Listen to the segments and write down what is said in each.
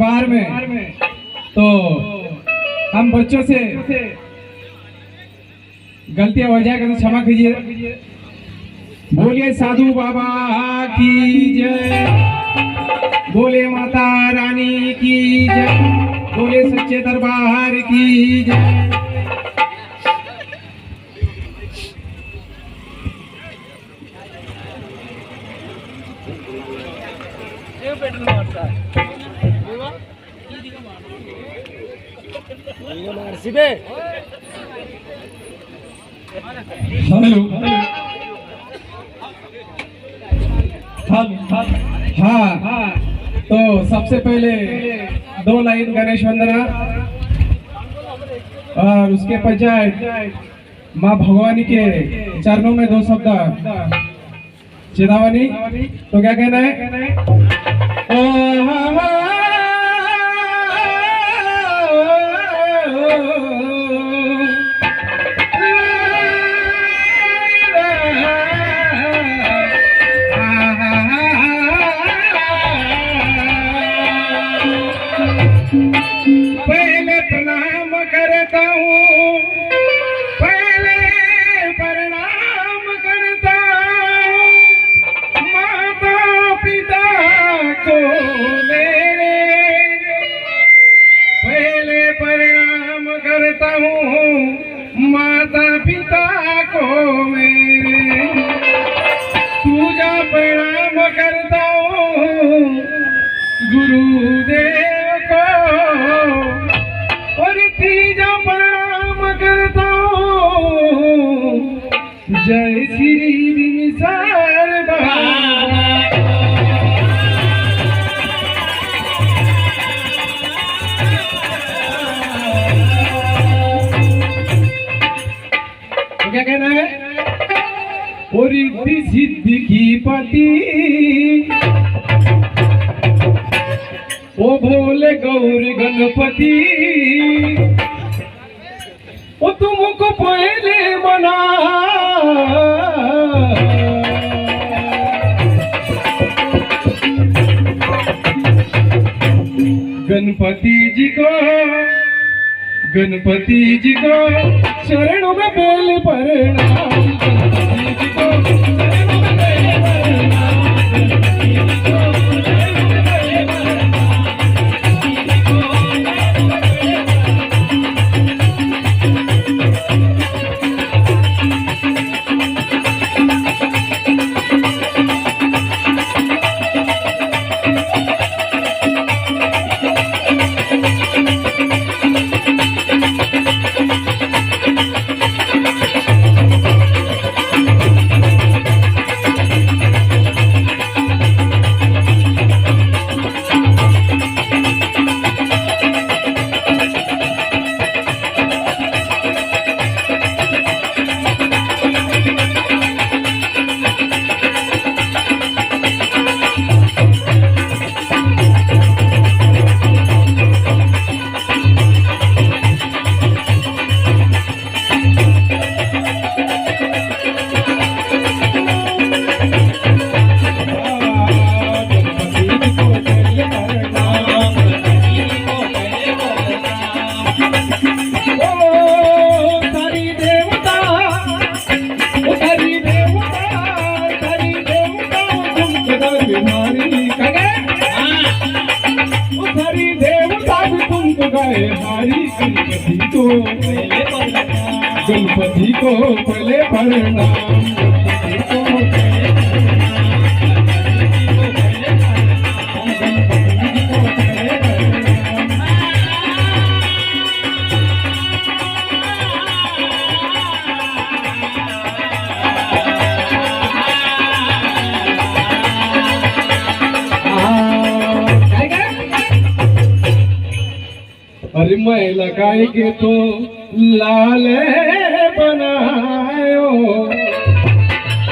दरबार में, तो हम बच्चों से गलतियां हो जाए तो क्षमा कीजिए। बोलिए साधु बाबा की जय, बोले माता रानी की जय, बोले सच्चे दरबार की जय। हेलो, हाँ, तो सबसे पहले 2 लाइन गणेश वंदना और उसके पश्चात माँ भगवानी के चरणों में 2 शब्द चेतावनी। तो क्या कहना है? पहले प्रणाम करता हूँ, पहले प्रणाम करता हूँ माता पिता को मेरे, पहले प्रणाम करता हूँ माता पिता को मेरे, पूजा प्रणाम करता हूँ गुरुदेव को, और तीजा प्रणाम करता हूँ जय श्री विमसार बाबा। तो क्या कहना है? और रिद्धि सिद्धि की पति, ओ भोले गौरी गणपति, ओ तुमको पहले मना, गणपति जी को शरणों में बेल प्रणाम, गणपति जी को शरणों में बेल प्रणाम, गणपति जी को गणपति को पहले प्रणाम, अरे मैं लगाएंगे तो लाल बनायो।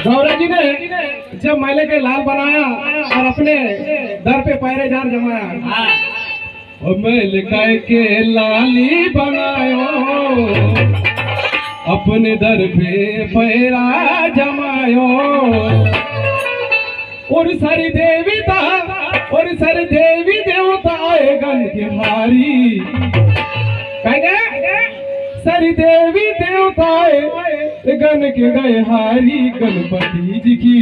गौरव जी ने जब मैले के लाल बनाया और अपने दर पे पैरे जार जमाया, और मैले के लाली बनायो, अपने दर पे पैरा जमायो। और सारी देवी देवता आए गण के हारी काय काय सारी देवी देवताए गण के गए हारी गणपति जी की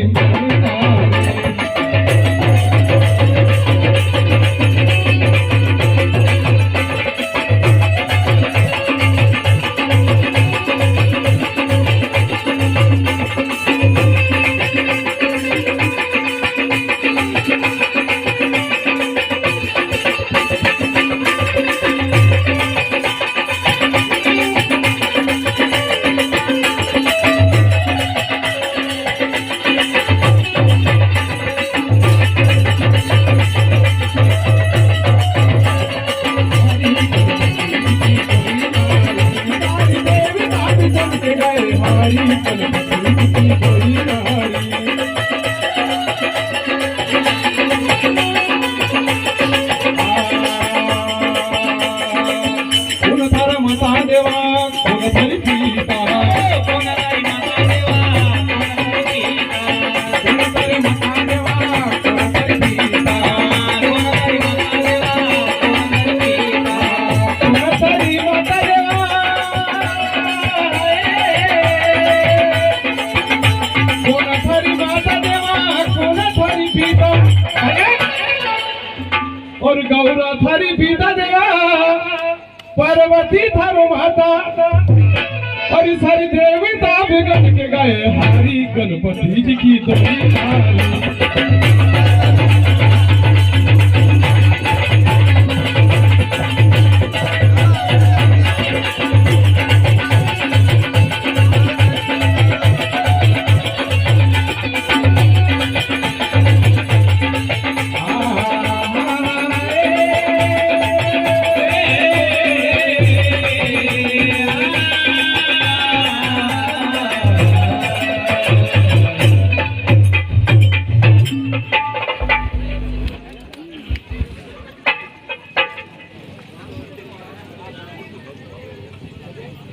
और गौरा थारी पीता देवा पार्वती थारो माता और सारी देवता बिगड़ के गए हारी गणपति जी की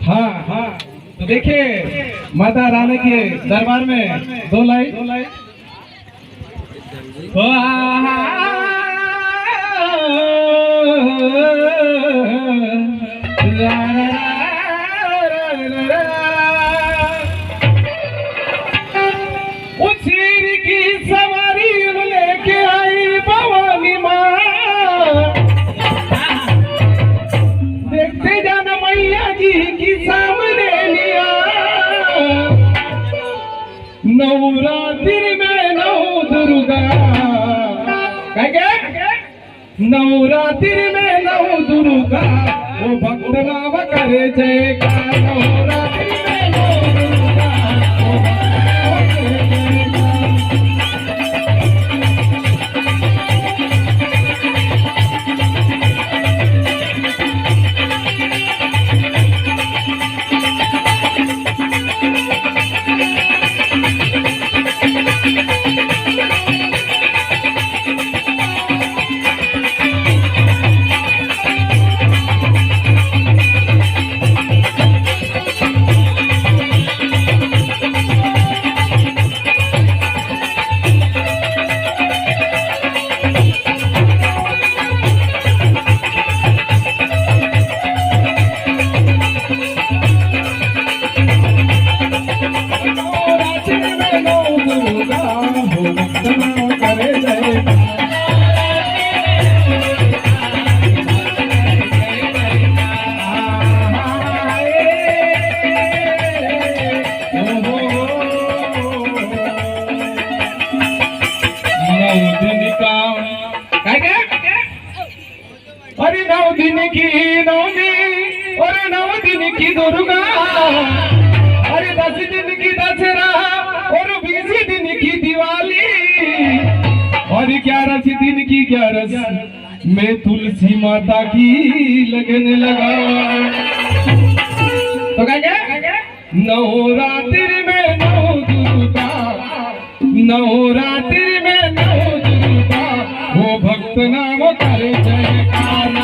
हाँ तो देखिए माता रानी के दरबार में दो लाइन उसीर की सवारी लेके आई भवानी माँ देखते जाना मैया जी की सामने लिया नवरात्रि में नौ दुर्गा नवरात्रि में नौ दुर्गा वो भक्त नाम करे जयकार नवरात्रि में नौ दुर्गा वो भक्त अरे 9 दिन की नवमी और 9 दिन की दुर्गा अरे 10 दिन की दशहरा और 20 दिन की दिवाली और 11 दिन की 11 मैं तुलसी माता की लगन लगा तो क्या नवरात्रि में 9 दुर्गा नवरात्रि में 9 दुर्गा वो भक्त नाम करे जयकार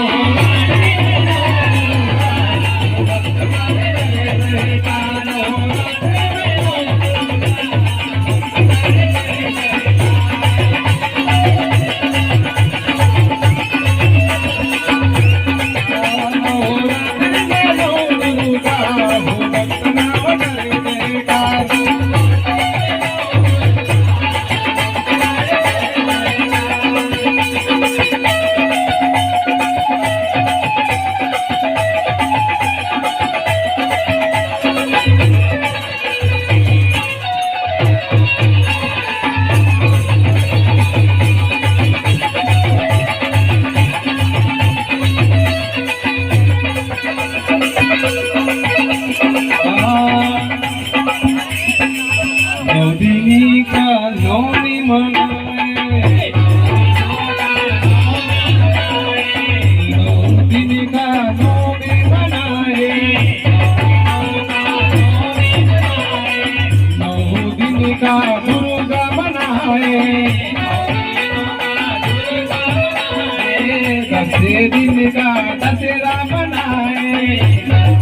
से दिन का दशहरा मनाए, 10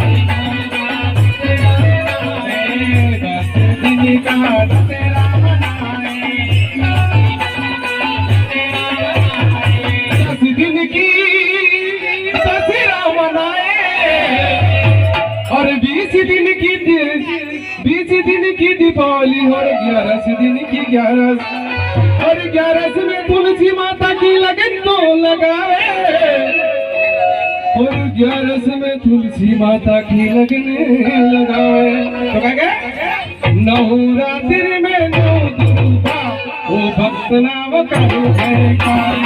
दिन का दशहरा मनाए, 10 दिन की दशहरा मनाए और 20 दिन की दीपावली और 11 दिन की 11 और 11 में तुलसी माता की लगन तो लगाए और 11 में तुलसी माता की लगन लगाए। तो कहेंगे नवरात्रि में 9 दुर्गा वो भक्त नाम करो जयकार।